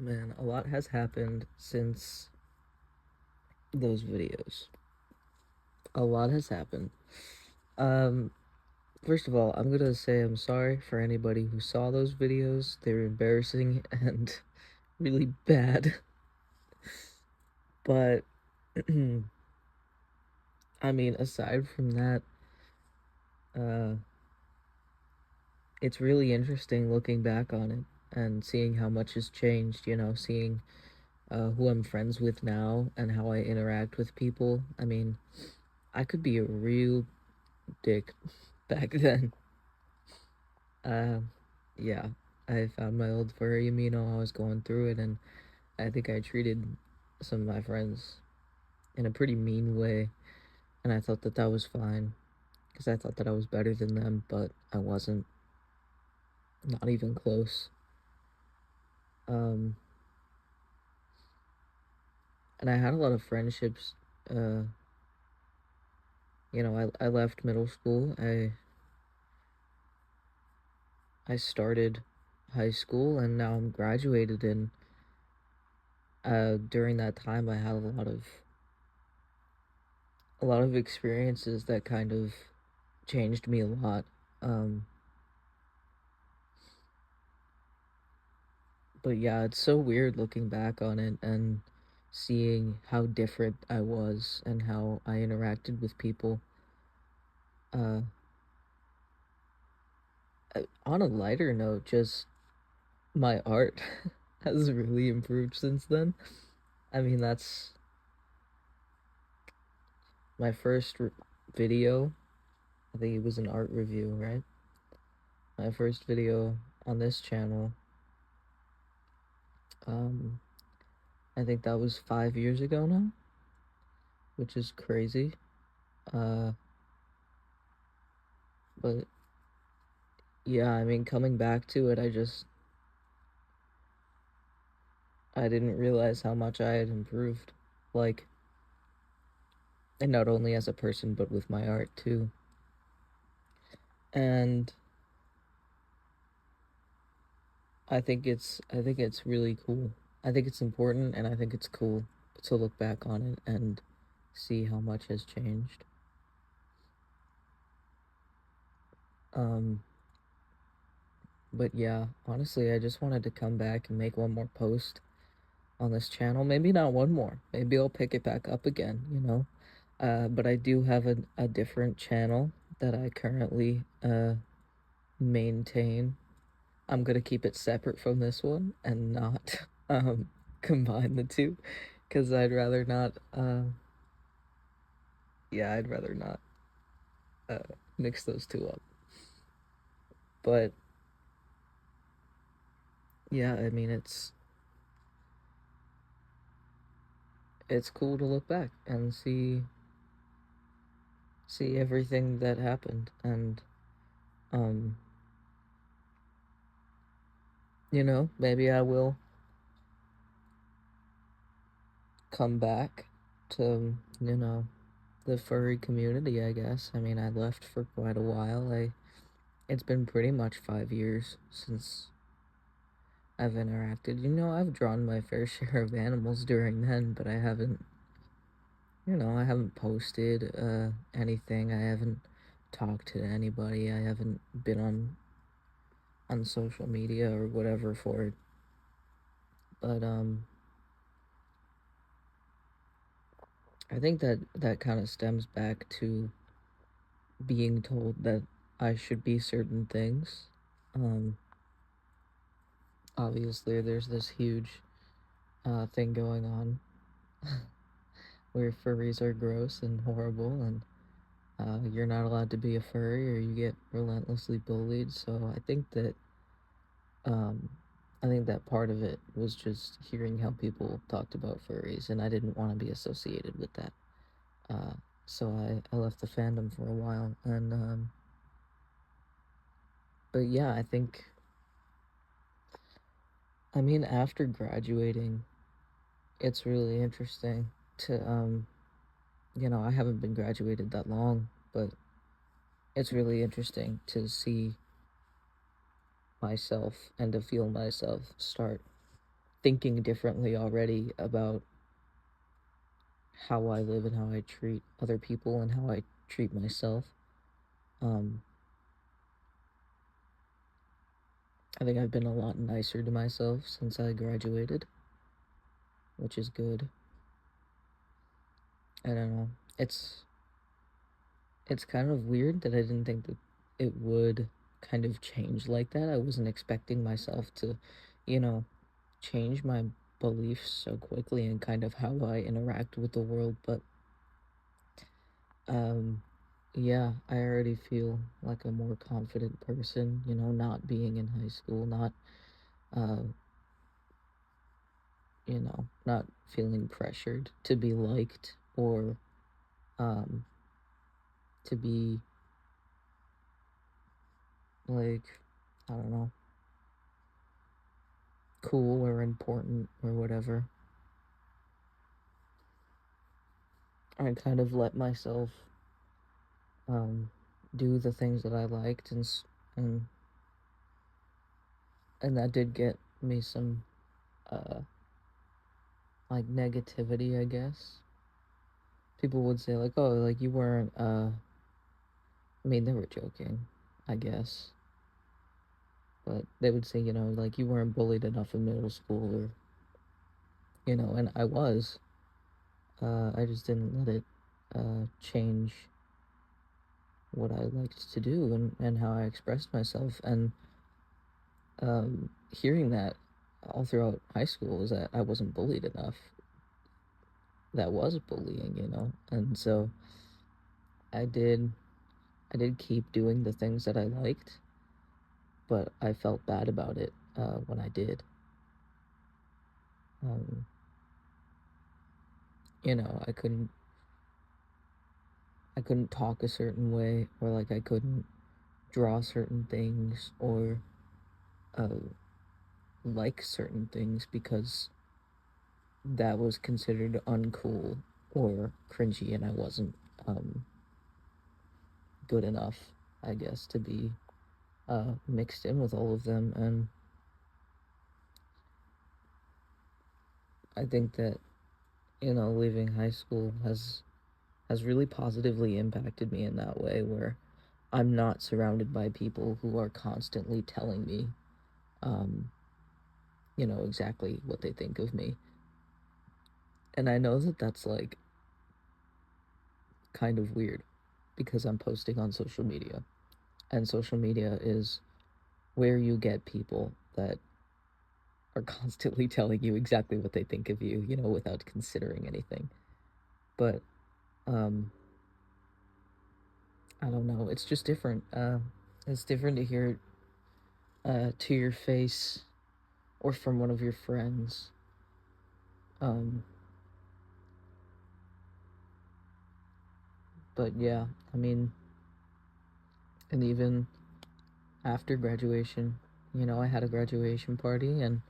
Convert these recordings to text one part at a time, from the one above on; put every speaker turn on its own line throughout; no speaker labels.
Man, a lot has happened since those videos. A lot has happened. Um, First of all, I'm gonna say I'm sorry for anybody who saw those videos. They were embarrassing and really bad. But, I mean, aside from that, uh, it's really interesting looking back on it and seeing how much has changed, seeing who I'm friends with now and how I interact with people. I mean, I could be a real dick back then. Uh, yeah, I found my old furry amino. I was going through it, and I think I treated some of my friends in a pretty mean way, and I thought that that was fine because I thought that I was better than them, but I wasn't, not even close. Um, and I had a lot of friendships. Uh, I left middle school. I started high school, and now I'm graduated. And during that time, I had a lot of experiences that kind of changed me a lot. Um, but yeah, it's so weird looking back on it and seeing how different I was and how I interacted with people. Uh, on a lighter note, just my art has really improved since then. I mean, that's my first video. I think it was an art review, right? My first video on this channel. Um, I think that was 5 years ago now, which is crazy. Uh, but yeah, I mean, coming back to it, I didn't realize how much I had improved. Like, and not only as a person, but with my art too. And I think it's really cool. I think it's important, and I think it's cool to look back on it and see how much has changed. Um, but yeah, honestly, I just wanted to come back and make one more post on this channel. Maybe not one more. Maybe I'll pick it back up again. But I do have a different channel that I currently maintain. I'm gonna keep it separate from this one and not combine the two, because I'd rather not uh mix those two up. But yeah, I mean, it's cool to look back and see everything that happened. And um maybe I will come back to the furry community, I guess. I mean, I left for quite a while. It's been pretty much 5 years since I've interacted. I've drawn my fair share of animals during then, but I haven't posted anything. I haven't talked to anybody. I haven't been on social media or whatever for it. But I think that kind of stems back to being told that I should be certain things. Um, Obviously, there's this huge thing going on where furries are gross and horrible, and you're not allowed to be a furry or you get relentlessly bullied. So um, I think that part of it was just hearing how people talked about furries, and I didn't want to be associated with that. Uh, so I left the fandom for a while, and but yeah, I mean, after graduating, it's really interesting to I haven't been graduated that long, but it's really interesting to see myself and to feel myself start thinking differently already about how I live and how I treat other people and how I treat myself. Um, I think I've been a lot nicer to myself since I graduated, which is good. I don't know. It's it's kind of weird that I didn't think that it would kind of change like that. I wasn't expecting myself to, you know, change my beliefs so quickly and kind of how I interact with the world, but um yeah, I already feel like a more confident person, not being in high school, not uh not feeling pressured to be liked or um to be like, I don't know, cool or important or whatever. I kind of let myself um do the things that I liked, and and that did get me some uh like negativity, I guess. People would say like, "Oh, like you weren't I mean, they were joking, I guess. But they would say, like you weren't bullied enough in middle school or, and I was. I just didn't let it change what I liked to do and how I expressed myself. And hearing that all throughout high school was that I wasn't bullied enough. That was bullying. And so I did I did keep doing the things that I liked, but I felt bad about it when I did. Um, I couldn't talk a certain way, or like I couldn't draw certain things, or uh, like certain things because that was considered uncool or cringy, and I wasn't um, good enough, I guess, to be mixed in with all of them. And I think that leaving high school has really positively impacted me in that way, where I'm not surrounded by people who are constantly telling me, um, exactly what they think of me. And I know that that's like kind of weird because I'm posting on social media, and social media is where you get people that are constantly telling you exactly what they think of you, without considering anything. But um, I don't know. It's just different. It's different to hear to your face or from one of your friends. Um, but yeah, I mean, and even after graduation, I had a graduation party, and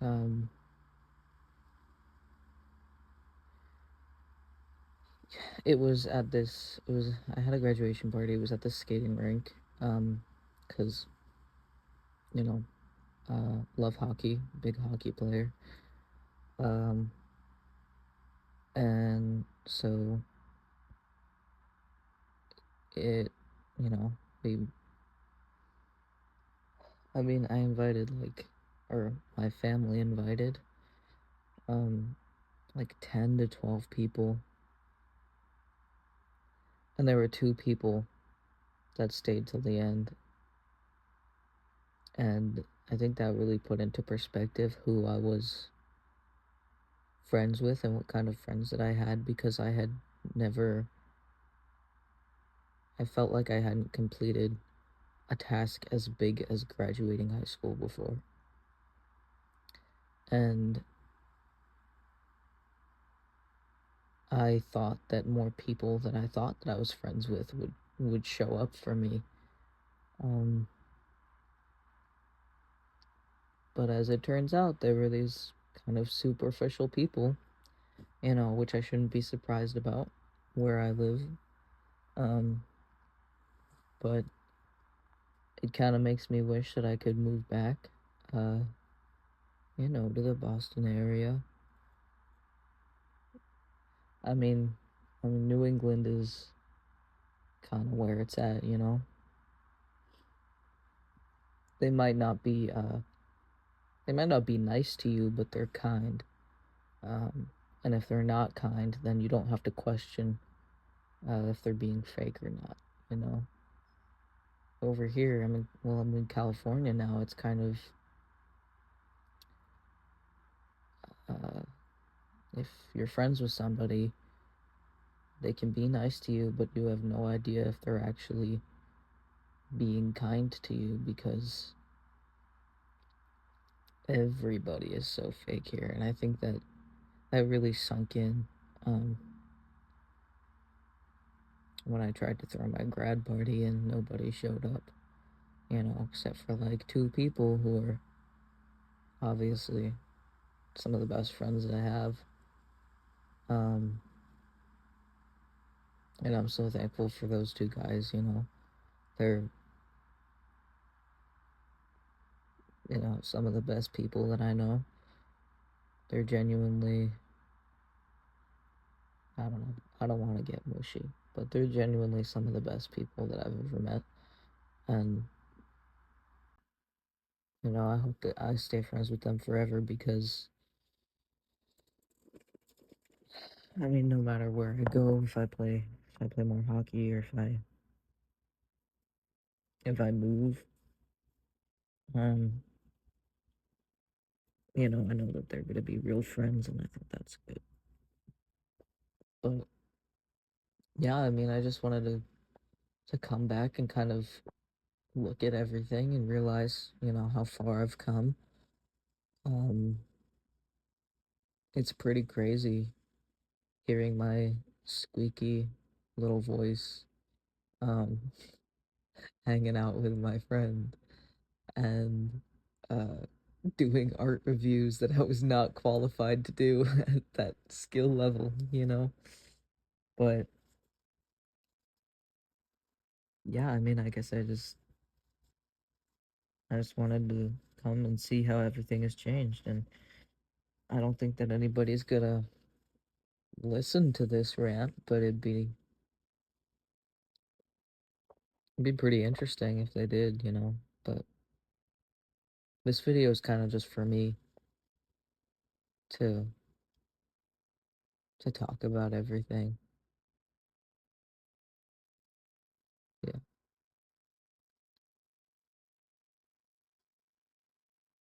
um, I had a graduation party. It was at the skating rink, because you know, love hockey, big hockey player. Um, and so it, you know, we, I mean, I invited or my family invited, um, like 10 to 12 people, and there were two people that stayed till the end. And I think that really put into perspective who I was friends with and what kind of friends that I had, because never, I felt like I hadn't completed a task as big as graduating high school before. And I thought that more people that I thought that I was friends with would show up for me. Um, but as it turns out, there were these kind of superficial people, which I shouldn't be surprised about where I live. Um, but it kind of makes me wish that I could move back. to the Boston area. I mean, New England is kind of where it's at. They might not be, they might not be nice to you, but they're kind. Um, and if they're not kind, then you don't have to question if they're being fake or not. You know, over here, I'm in California now. It's kind of, uh, if you're friends with somebody, they can be nice to you, but you have no idea if they're actually being kind to you because everybody is so fake here. And I think that really sunk in um, when I tried to throw my grad party and nobody showed up, except for like two people who are obviously some of the best friends that I have. Um, and I'm so thankful for those two guys. They're, some of the best people that I know. They're genuinely, I don't know, I don't want to get mushy, but they're genuinely some of the best people that I've ever met. And, I hope that I stay friends with them forever because, no matter where I go, if I play more hockey or if I move, um, I know that they're gonna be real friends, and I think that's good. But yeah, I just wanted to come back and kind of look at everything and realize, how far I've come. Um, it's pretty crazy hearing my squeaky little voice, um, hanging out with my friend and uh, doing art reviews that I was not qualified to do at that skill level. But yeah, I guess I just wanted to come and see how everything has changed, and I don't think that anybody's gonna listen to this rant, but it'd be pretty interesting if they did. But this video is kind of just for me to talk about everything.